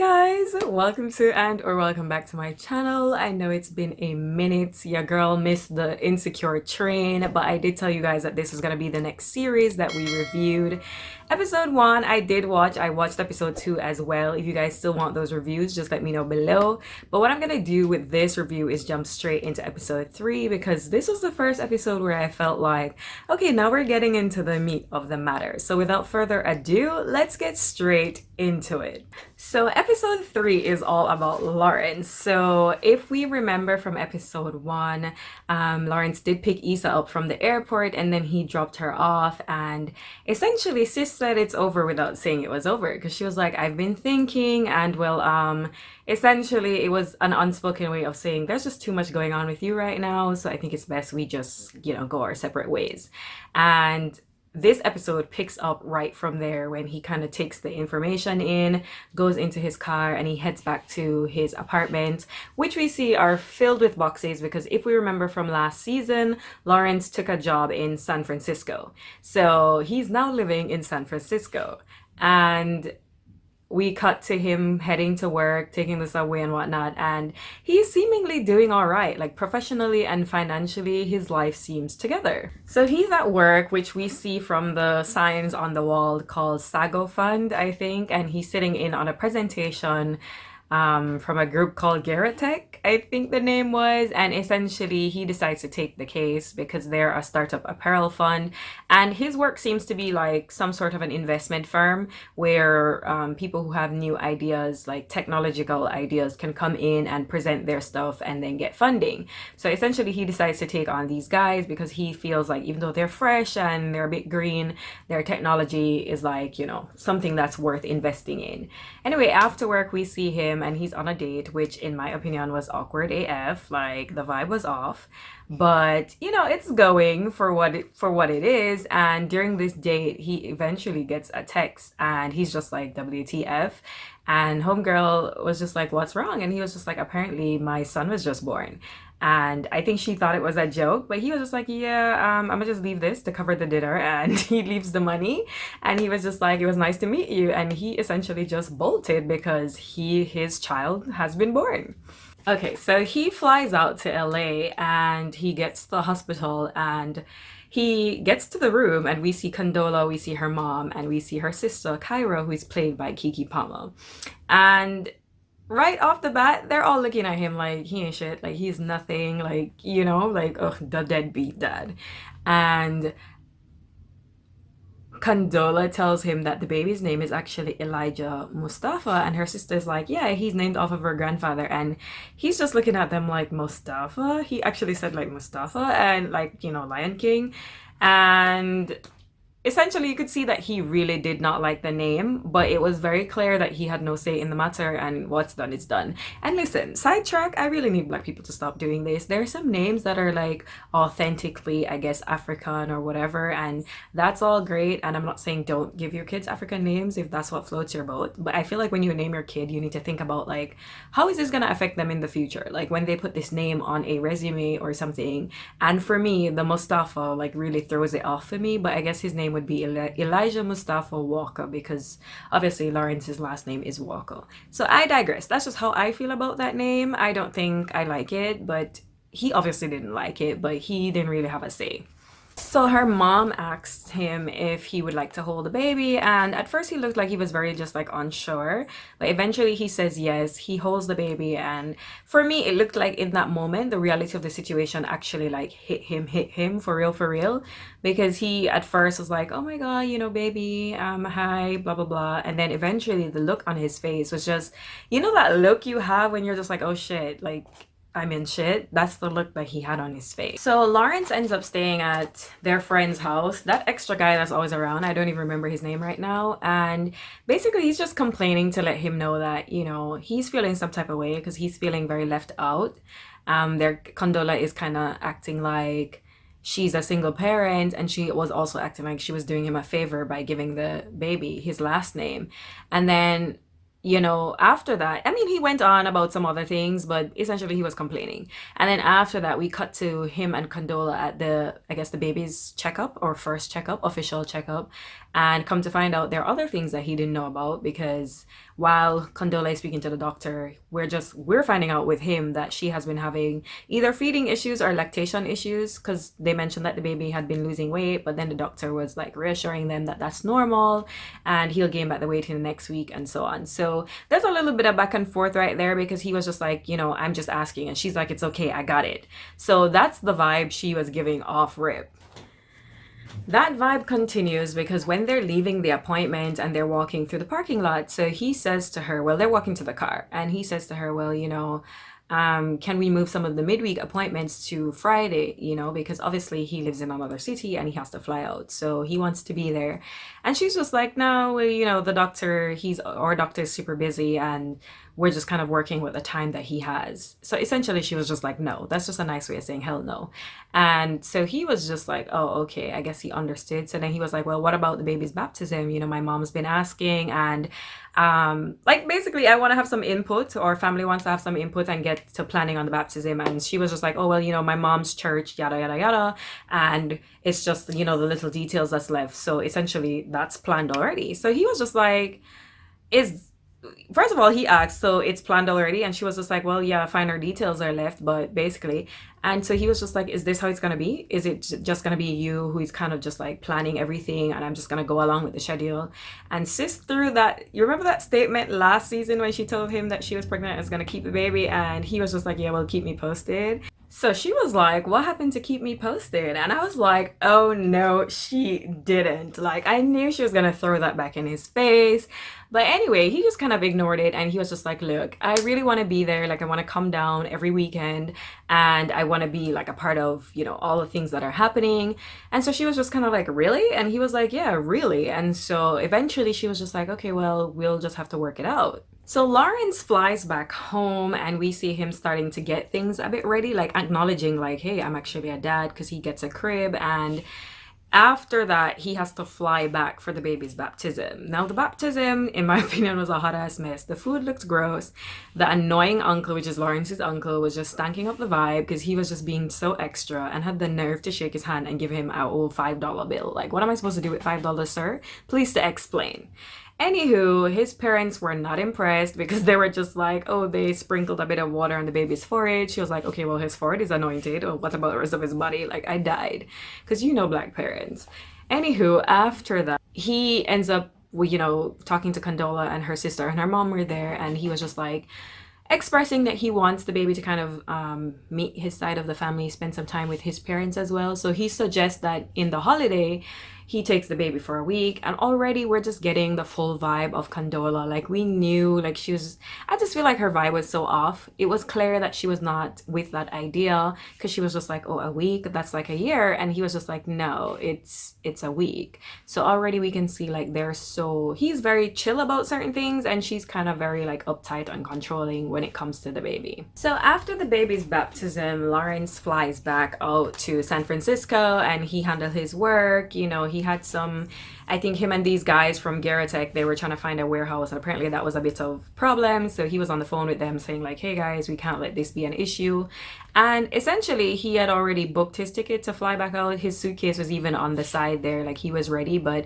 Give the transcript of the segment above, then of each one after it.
guys, welcome to or welcome back to my channel. I know it's been a minute. Your girl missed the insecure train, but I did tell you guys that this was gonna be the next series that we reviewed. Episode 1 I did watch. I watched episode 2 as well. If you guys still want those reviews, just let me know below. But what I'm gonna do with this review is jump straight into episode 3 because this was the first episode where I felt like, okay, now we're getting into the meat of the matter. So without further ado, let's get straight into it. So episode 3 is all about Lawrence. So if we remember from episode 1, Lawrence did pick Issa up from the airport and then he dropped her off, and essentially sis said it's over without saying it was over because she was like, I've been thinking, and well, essentially it was an unspoken way of saying there's just too much going on with you right now, so I think it's best we just, go our separate ways. And this episode picks up right from there when he kind of takes the information in, goes into his car, and he heads back to his apartment, which we see are filled with boxes because if we remember from last season, Lawrence took a job in San Francisco. So he's now living in San Francisco. And we cut to him heading to work, taking the subway and whatnot, and he's seemingly doing all right. Like professionally and financially, his life seems together. So he's at work, which we see from the signs on the wall called Sago Fund, I think, and he's sitting in on a presentation from a group called Garrotech, I think the name was, and essentially he decides to take the case because they're a startup apparel fund, and his work seems to be like some sort of an investment firm where people who have new ideas, like technological ideas, can come in and present their stuff and then get funding. So essentially he decides to take on these guys because he feels like even though they're fresh and they're a bit green, their technology is like, something that's worth investing in. Anyway, after work we see him and he's on a date, which in my opinion was awkward AF. Like the vibe was off, but it's going for what it is. And during this date he eventually gets a text and he's just like, WTF? And homegirl was just like, what's wrong? And he was just like, apparently my son was just born. And I think she thought it was a joke, but he was just like, yeah, I'm gonna just leave this to cover the dinner. And he leaves the money, and he was just like, it was nice to meet you. And he essentially just bolted because his child has been born. Okay, so he flies out to LA and he gets to the hospital and he gets to the room and we see Condola, we see her mom, and we see her sister Kyra, who is played by Kiki Palmer. And right off the bat, they're all looking at him like he ain't shit, like he's nothing, like, like, oh, the deadbeat dad. And Condola tells him that the baby's name is actually Elijah Mustafa, and her sister's like, yeah, he's named off of her grandfather. And he's just looking at them like, Mustafa? He actually said like Mustafa and like, Lion King. And essentially you could see that he really did not like the name, but it was very clear that he had no say in the matter, and what's done is done. And listen, sidetrack, I really need black people to stop doing this. There are some names that are like authentically, I guess, African or whatever, and that's all great. And I'm not saying don't give your kids African names if that's what floats your boat, but I feel like when you name your kid, you need to think about like, how is this going to affect them in the future? Like when they put this name on a resume or something. And for me, the Mustafa like really throws it off for me, but I guess his name would be Elijah Mustafa Walker because obviously Lawrence's last name is Walker. So I digress. That's just how I feel about that name. I don't think I like it, but he obviously didn't like it, but he didn't really have a say. So her mom asked him if he would like to hold the baby, and at first he looked like he was very just like unsure, but eventually he says yes. He holds the baby, and for me it looked like in that moment the reality of the situation actually like hit him for real, because he at first was like, oh my god, baby, hi, blah blah blah, and then eventually the look on his face was just, that look you have when you're just like, oh shit, like I'm in shit. That's the look that he had on his face. So Lawrence ends up staying at their friend's house, that extra guy that's always around. I don't even remember his name right now. And basically he's just complaining to let him know that, he's feeling some type of way because he's feeling very left out. Their Condola is kind of acting like she's a single parent, and she was also acting like she was doing him a favor by giving the baby his last name. And then you know, after that, I mean, he went on about some other things, but essentially he was complaining. And then after that, we cut to him and Condola at the, I guess, the baby's checkup or first checkup, official checkup. And come to find out, there are other things that he didn't know about because while Condola is speaking to the doctor, we're finding out with him that she has been having either feeding issues or lactation issues because they mentioned that the baby had been losing weight, but then the doctor was like reassuring them that that's normal and he'll gain back the weight in the next week and so on. So there's a little bit of back and forth right there because he was just like, you know, I'm just asking, and she's like, it's okay, I got it. So that's the vibe she was giving off rip. That vibe continues because when they're leaving the appointment and they're walking through the parking lot, so he says to her, well, they're walking to the car, and he says to her, well, you know, can we move some of the midweek appointments to Friday? You know, because obviously he lives in another city and he has to fly out. So he wants to be there. And she's just like, no, well, you know, our doctor is super busy and we're just kind of working with the time that he has. So essentially she was just like, no, that's just a nice way of saying hell no. And so he was just like, oh, okay, I guess he understood. So then he was like, well, what about the baby's baptism? You know, my mom's been asking, and like basically I want to have some input, or family wants to have some input and get to planning on the baptism. And she was just like, oh well, you know, my mom's church, yada yada yada, and it's just, you know, the little details that's left. So essentially that's planned already. So he was just like, is first of all, he asked, so it's planned already? And she was just like, well, yeah, finer details are left, but basically. And so he was just like, is this how it's going to be? Is it just going to be you who is kind of just like planning everything and I'm just going to go along with the schedule? And sis threw that, you remember that statement last season when she told him that she was pregnant and was going to keep the baby? And he was just like, yeah, well, keep me posted. So she was like, what happened to keep me posted? And I was like, oh no, she didn't. Like, I knew she was gonna throw that back in his face. But anyway, he just kind of ignored it and he was just like, look, I really want to be there. Like, I want to come down every weekend and I want to be like a part of, you know, all the things that are happening. And so she was just kind of like, really? And he was like, yeah, really. And so eventually she was just like, okay, well, we'll just have to work it out. So Lawrence flies back home and we see him starting to get things a bit ready, like acknowledging like, hey, I'm actually a dad, because he gets a crib. And after that, he has to fly back for the baby's baptism. Now, the baptism, in my opinion, was a hot ass mess. The food looked gross. The annoying uncle, which is Lawrence's uncle, was just stanking up the vibe because he was just being so extra and had the nerve to shake his hand and give him our old $5 bill. Like, what am I supposed to do with $5, sir? Please to explain. Anywho, his parents were not impressed because they were just like, oh, they sprinkled a bit of water on the baby's forehead. She was like, okay, well, his forehead is anointed. Oh, what about the rest of his body? Like, I died. Because you know black parents. Anywho, after that, he ends up, you know, talking to Condola, and her sister and her mom were there. And he was just like, expressing that he wants the baby to kind of meet his side of the family, spend some time with his parents as well. So he suggests that in the holiday, he takes the baby for a week, and already we're just getting the full vibe of Condola. Like, we knew, like, she was, I just feel like her vibe was so off. It was clear that she was not with that idea, because she was just like, oh, a week, that's like a year. And he was just like, no, it's a week. So already we can see like he's very chill about certain things, and she's kind of very like uptight and controlling when it comes to the baby. So after the baby's baptism, Lawrence flies back out to San Francisco and he handled his work. You know, he had some, I think him and these guys from Geratech, they were trying to find a warehouse, and apparently that was a bit of problem. So he was on the phone with them saying like, hey guys, we can't let this be an issue. And essentially he had already booked his ticket to fly back out. His suitcase was even on the side there, like he was ready. But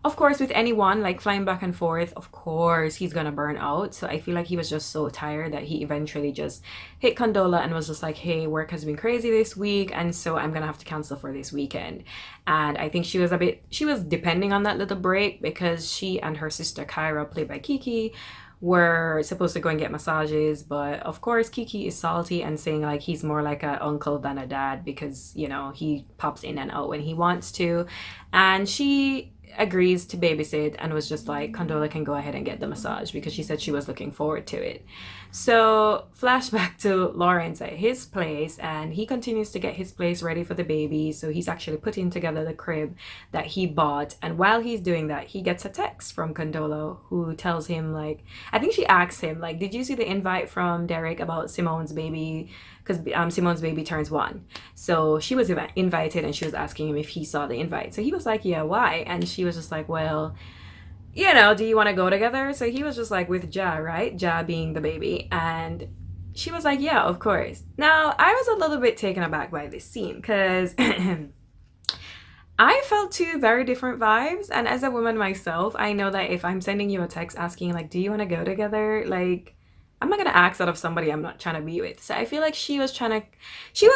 of course, with anyone like flying back and forth, of course he's gonna burn out. So I feel like he was just so tired that he eventually just hit Condola and was just like, hey, work has been crazy this week, and so I'm gonna have to cancel for this weekend. And I think she was depending on that little break, because she and her sister Kyra, played by Kiki, were supposed to go and get massages. But of course Kiki is salty and saying like he's more like an uncle than a dad, because, you know, he pops in and out when he wants to. And she agrees to babysit and was just like, Condola can go ahead and get the massage, because she said she was looking forward to it. So flashback to Lawrence at his place, and he continues to get his place ready for the baby. So he's actually putting together the crib that he bought, and while he's doing that, he gets a text from Condola who tells him like, I think she asks him like, did you see the invite from Derek about Simone's baby? Because Simone's baby turns 1. So she was invited, and she was asking him if he saw the invite. So he was like, yeah, why? And she was just like, well, do you want to go together? So he was just like with Ja, right? Ja being the baby. And she was like, yeah, of course. Now, I was a little bit taken aback by this scene because I felt two very different vibes. And as a woman myself, I know that if I'm sending you a text asking, like, do you want to go together? Like, I'm not going to ask out of somebody I'm not trying to be with. So I feel like she was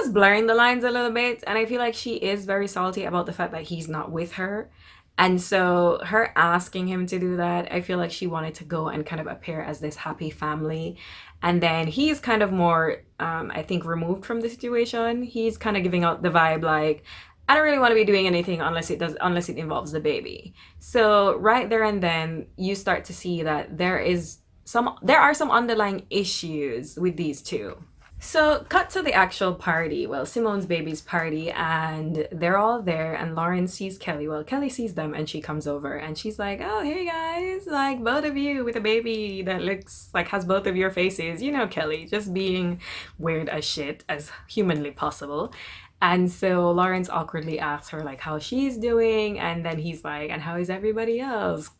blurring the lines a little bit. And I feel like she is very salty about the fact that he's not with her. And so her asking him to do that, I feel like she wanted to go and kind of appear as this happy family. And then he's kind of more, I think, removed from the situation. He's kind of giving out the vibe like, I don't really want to be doing anything unless it involves the baby. So right there and then you start to see that there are some underlying issues with these two. So, cut to the actual party. Well, Simone's baby's party, and they're all there. And Lauren sees Kelly. Well, Kelly sees them, and she comes over, and she's like, "Oh, hey guys! Like both of you with a baby that looks like has both of your faces. You know, Kelly, just being weird as shit as humanly possible." And so Lawrence awkwardly asks her like how she's doing, and then he's like, "And how is everybody else?"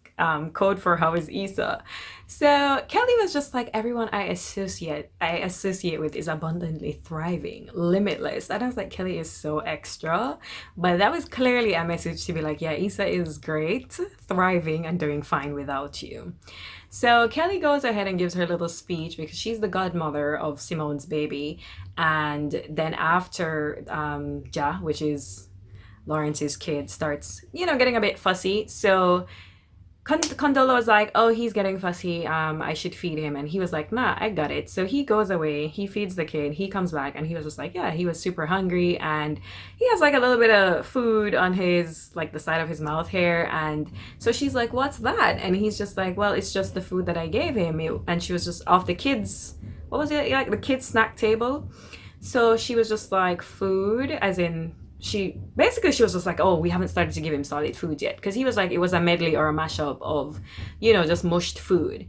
Code for how is Issa. So Kelly was just like everyone I associate with is abundantly thriving, limitless. And I was like, Kelly is so extra. But that was clearly a message to be like, yeah, Issa is great, thriving and doing fine without you. So Kelly goes ahead and gives her little speech because she's the godmother of Simone's baby. And then after Ja, which is Lawrence's kid, starts, getting a bit fussy. So Condola was like, "Oh, he's getting fussy. I should feed him." And he was like, "Nah, I got it." So he goes away. He feeds the kid. He comes back, and he was just like, "Yeah, he was super hungry, and he has like a little bit of food on his like the side of his mouth here." And so she's like, "What's that?" And he's just like, "Well, it's just the food that I gave him." And she was just off the kids. What was it like the kids' snack table? So she was just like, "Food," as in she was just like, oh, we haven't started to give him solid food yet, because he was like, it was a medley or a mashup of just mushed food.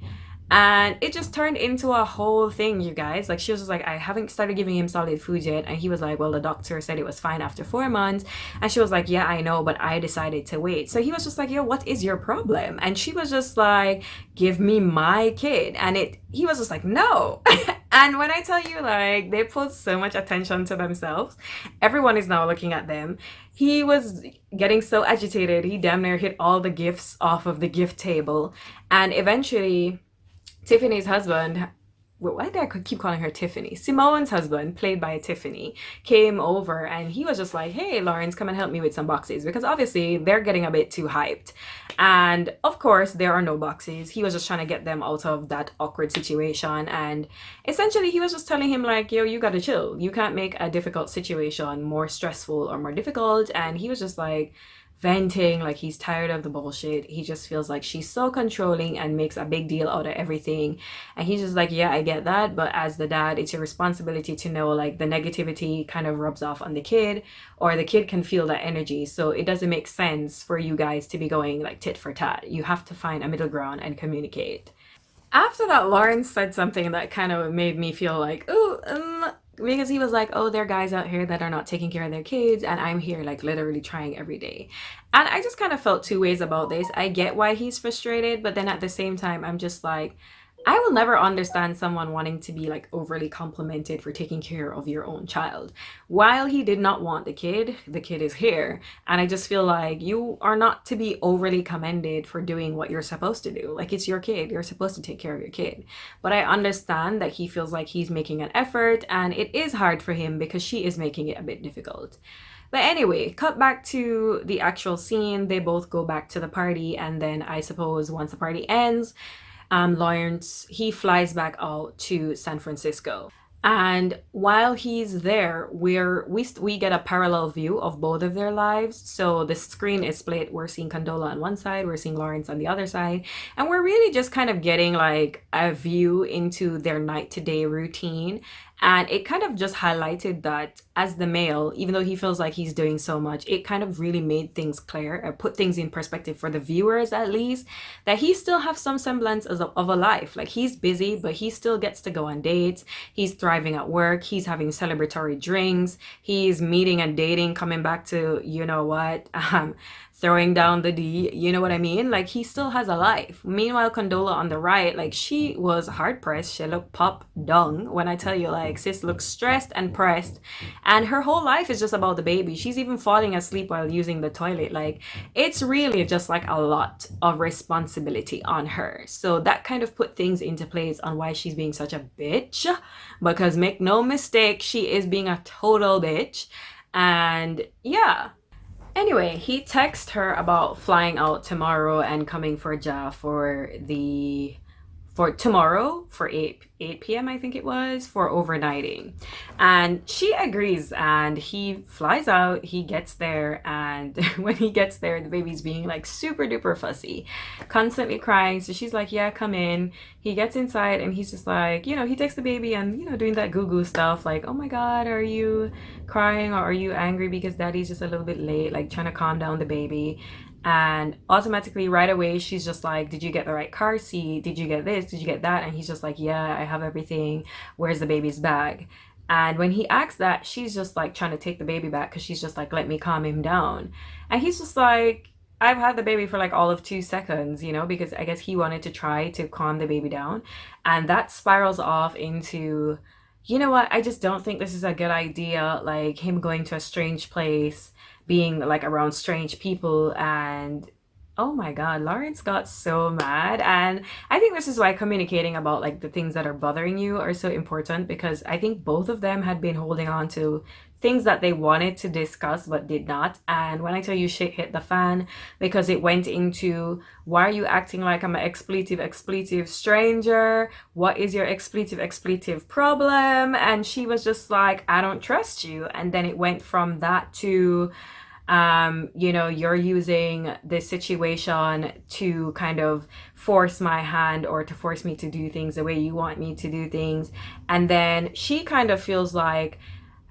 And it just turned into a whole thing, you guys. Like, she was just like, I haven't started giving him solid food yet. And he was like, well, the doctor said it was fine after 4 months. And she was like, yeah, I know, but I decided to wait. So he was just like, yo, what is your problem? And she was just like, give me my kid. And he was just like, no. And when I tell you, like, they put so much attention to themselves, everyone is now looking at them. He was getting so agitated, he damn near hit all the gifts off of the gift table. And eventually, Tiffany's husband, why did I keep calling her Tiffany? Simone's husband, played by Tiffany, came over and he was just like, hey, Lawrence, come and help me with some boxes, because obviously they're getting a bit too hyped. And of course, there are no boxes. He was just trying to get them out of that awkward situation. And essentially, he was just telling him, like, yo, you gotta chill. You can't make a difficult situation more stressful or more difficult. And he was just like, venting, like he's tired of the bullshit. He just feels like she's so controlling and makes a big deal out of everything. And he's just like, yeah, I get that, but as the dad, it's your responsibility to know like the negativity kind of rubs off on the kid, or the kid can feel that energy. So it doesn't make sense for you guys to be going like tit for tat. You have to find a middle ground and communicate. After that, Lawrence said something that kind of made me feel like, ooh, because he was like, oh, there are guys out here that are not taking care of their kids, and I'm here like literally trying every day. And I just kind of felt two ways about this. I get why he's frustrated, but then at the same time, I'm just like, I will never understand someone wanting to be like overly complimented for taking care of your own child. While he did not want the kid is here. And I just feel like you are not to be overly commended for doing what you're supposed to do. Like, it's your kid. You're supposed to take care of your kid. But I understand that he feels like he's making an effort, and it is hard for him because she is making it a bit difficult. But anyway, cut back to the actual scene. They both go back to the party, and then I suppose once the party ends, Lawrence, he flies back out to San Francisco. And while he's there, we get a parallel view of both of their lives. So the screen is split. We're seeing Condola on one side, we're seeing Lawrence on the other side, and we're really just kind of getting like a view into their night to day routine. And it kind of just highlighted that as the male, even though he feels like he's doing so much, it kind of really made things clear, or put things in perspective for the viewers at least, that he still has some semblance of a life. Like, he's busy, but he still gets to go on dates. He's thriving at work. He's having celebratory drinks. He's meeting and dating, coming back to, you know what, throwing down the D, you know what I mean? Like he still has a life. Meanwhile, Condola on the right, like she was hard pressed. She looked pop dung when I tell you, like sis looks stressed and pressed, and her whole life is just about the baby. She's even falling asleep while using the toilet. Like it's really just like a lot of responsibility on her. So that kind of put things into place on why she's being such a bitch. Because make no mistake, she is being a total bitch. And yeah, anyway, he texted her about flying out tomorrow and coming for Ja for tomorrow for 8 p.m. I think it was for overnighting. And she agrees and he flies out, he gets there, and when he gets there the baby's being like super duper fussy, constantly crying. So she's like, yeah, come in. He gets inside and he's just like, he takes the baby and doing that goo goo stuff like, oh my god, are you crying or are you angry because daddy's just a little bit late, like trying to calm down the baby. And automatically right away she's just like, did you get the right car seat, did you get this, did you get that? And he's just like, yeah, I have everything, where's the baby's bag? And when he asks that, she's just like trying to take the baby back because she's just like, let me calm him down. And he's just like, I've had the baby for like all of 2 seconds, because I guess he wanted to try to calm the baby down. And that spirals off into, you know what, I just don't think this is a good idea, like him going to a strange place, being like around strange people. And oh my god, Lawrence got so mad. And I think this is why communicating about like the things that are bothering you are so important, because I think both of them had been holding on to things that they wanted to discuss but did not. And when I tell you shit hit the fan, because it went into, why are you acting like I'm an expletive stranger? What is your expletive problem? And she was just like, I don't trust you. And then it went from that to you're using this situation to kind of force my hand or to force me to do things the way you want me to do things. And then she kind of feels like,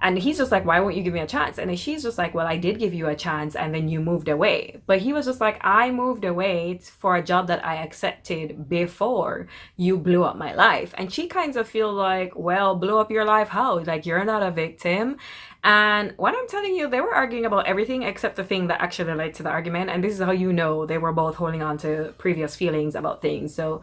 and he's just like, why won't you give me a chance? And then she's just like, well, I did give you a chance and then you moved away. But he was just like, I moved away for a job that I accepted before you blew up my life. And she kind of feel like, well, blow up your life how? Like, you're not a victim. And what I'm telling you, they were arguing about everything except the thing that actually led to the argument. And this is how you know they were both holding on to previous feelings about things. So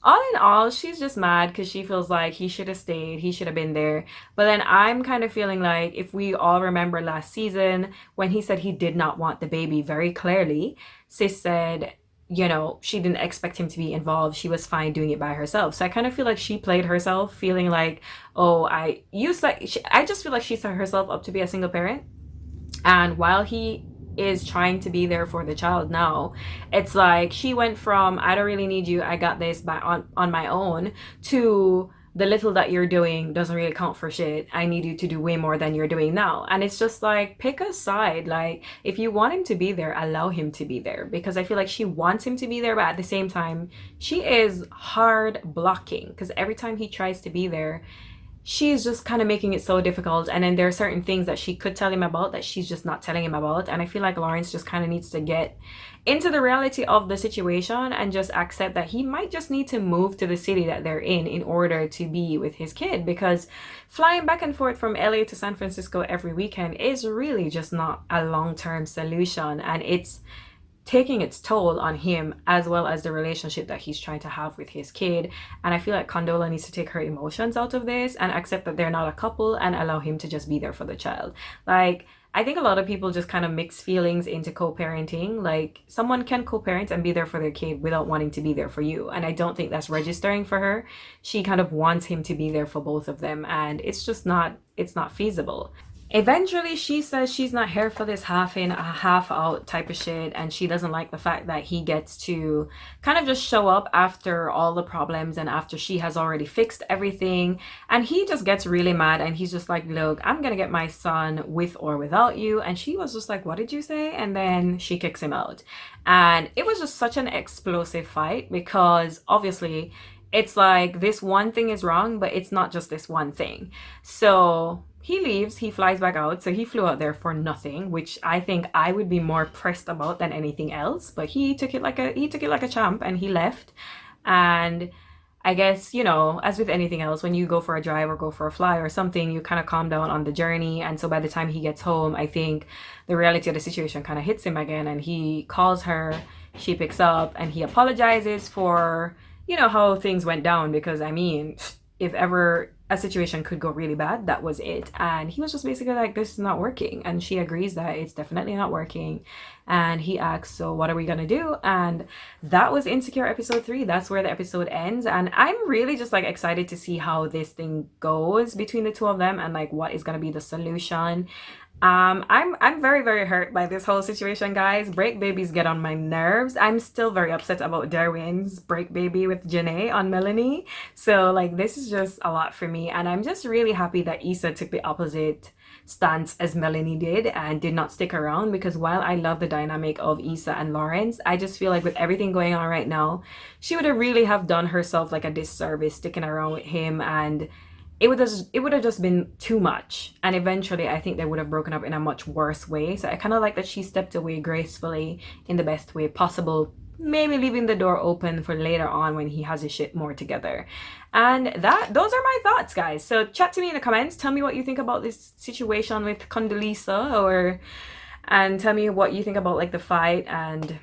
all in all, she's just mad because she feels like he should have stayed, he should have been there. But then I'm kind of feeling like, if we all remember last season when he said he did not want the baby very clearly, sis said, she didn't expect him to be involved. She was fine doing it by herself. So I kind of feel like she played herself, feeling like, oh, I just feel like she set herself up to be a single parent. And while he is trying to be there for the child now, it's like she went from, I don't really need you, I got this on my own, to the little that you're doing doesn't really count for shit. I need you to do way more than you're doing now. And it's just like, pick a side. Like, if you want him to be there, allow him to be there. Because I feel like she wants him to be there, but at the same time, she is hard blocking. Because every time he tries to be there, she's just kind of making it so difficult. And then there are certain things that she could tell him about that she's just not telling him about. And I feel like Lawrence just kind of needs to get into the reality of the situation and just accept that he might just need to move to the city that they're in order to be with his kid, because flying back and forth from LA to San Francisco every weekend is really just not a long-term solution, and it's taking its toll on him as well as the relationship that he's trying to have with his kid. And I feel like Condola needs to take her emotions out of this and accept that they're not a couple and allow him to just be there for the child. Like, I think a lot of people just kind of mix feelings into co-parenting. Like, someone can co-parent and be there for their kid without wanting to be there for you. And I don't think that's registering for her. She kind of wants him to be there for both of them. And it's just not, it's not feasible. Eventually, she says she's not here for this half in, half out type of shit, and she doesn't like the fact that he gets to kind of just show up after all the problems and after she has already fixed everything. And he just gets really mad and he's just like, look, I'm gonna get my son with or without you. And she was just like, what did you say? And then she kicks him out. And it was just such an explosive fight, because obviously it's like this one thing is wrong, but it's not just this one thing. So he leaves, he flies back out. So he flew out there for nothing, which I think I would be more pressed about than anything else. But he took it like a champ and he left. And I guess, you know, as with anything else, when you go for a drive or go for a fly or something, you kind of calm down on the journey. And so by the time he gets home, I think the reality of the situation kind of hits him again. And he calls her, she picks up, and he apologizes for, you know, how things went down. Because I mean, if ever a situation could go really bad, that was it. And he was just basically like, this is not working. And she agrees that it's definitely not working. And he asks, so what are we gonna do? And that was Insecure episode 3. That's where the episode ends. And I'm really just like excited to see how this thing goes between the two of them and like what is gonna be the solution. I'm very, very hurt by this whole situation, guys. Break babies get on my nerves. I'm still very upset about Darwin's break baby with Janae on Melanie. So like this is just a lot for me. And I'm just really happy that Issa took the opposite stance as Melanie did and did not stick around, because while I love the dynamic of Issa and Lawrence, I just feel like with everything going on right now, she would have really have done herself like a disservice sticking around with him, and it would have just been too much, and eventually I think they would have broken up in a much worse way. So I kind of like that she stepped away gracefully in the best way possible, maybe leaving the door open for later on when he has his shit more together. And those are my thoughts, guys. So chat to me in the comments, tell me what you think about this situation with Condoleezza, and tell me what you think about like the fight, and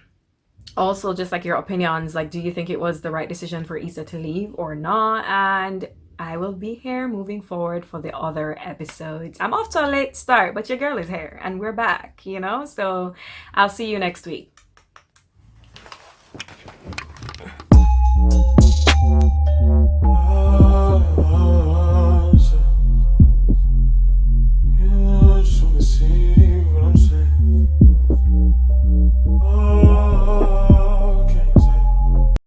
also just like your opinions, like do you think it was the right decision for Issa to leave or not? And I will be here moving forward for the other episodes. I'm off to a late start, but your girl is here and we're back, you know? So I'll see you next week.